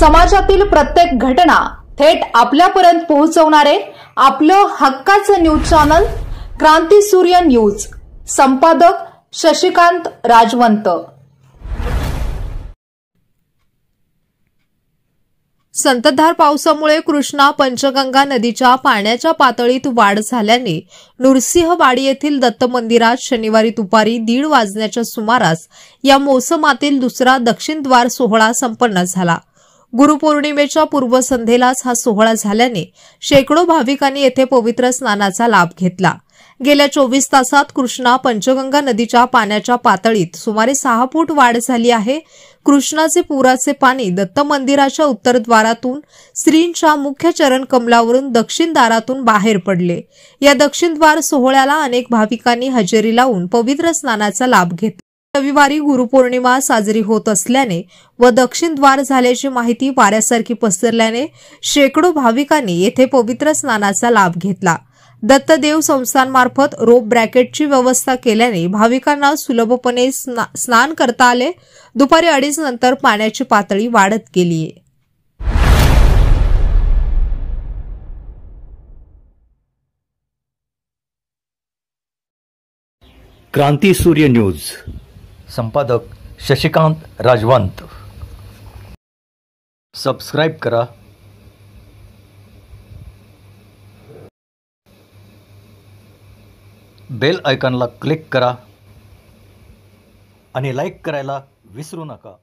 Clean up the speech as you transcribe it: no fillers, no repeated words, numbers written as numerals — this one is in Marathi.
समाजातील प्रत्येक घटना थेट आपल्यापर्यंत पोहोचवणारे आपलं हक्काचं न्यूज चॅनल क्रांती सूर्य न्यूज। संपादक शशिकांत राजवंत। संततधार पावसामुळे कृष्णा पंचगंगा नदीच्या पाण्याच्या पातळीत वाढ झाल्याने नृसिंहवाडी येथील दत्त मंदिरात शनिवारी दुपारी 1:30 वाजण्याच्या सुमारास या मोसमातील दुसरा दक्षिण द्वार सोहळा संपन्न झाला। गुरुपौर्णिमेच्या पूर्वसंध्येलाच हा सोहळा झाल्याने शेकडो भाविकांनी येथे पवित्र स्नानाचा लाभ घेतला। गेल्या 24 तासात कृष्णा पंचगंगा नदीच्या पाण्याच्या पातळीत सुमारे 6 फूट वाढ झाली आहे। कृष्णाचे पुराचे पाणी दत्त मंदिराच्या उत्तरद्वारातून श्रींच्या मुख्य चरण कमलावरून दक्षिण दारातून बाहेर पडले। या दक्षिण द्वार सोहळ्याला अनेक भाविकांनी हजेरी लावून पवित्र स्नानाचा लाभ घेतला। रविवारी गुरुपौर्णिमा साजरी होत असल्याने व दक्षिण द्वार झाल्याची माहिती वाऱ्यासारखी पसरल्याने शेकडो भाविकांनी येथे पवित्र स्नानाचा लाभ घेतला। दत्तदेव संस्थानमार्फत रोप ब्रॅकेटची व्यवस्था केल्याने भाविकांना सुलभपणे स्नान करता आले। दुपारी 2:30 नंतर पाण्याची पातळी वाढत गेली। क्रांती सूर्य न्यूज। संपादक शशिकांत राजवंत। सबस्क्राइब करा, बेल आयकॉनला क्लिक करा आणि लाईक करायला विसरू नका।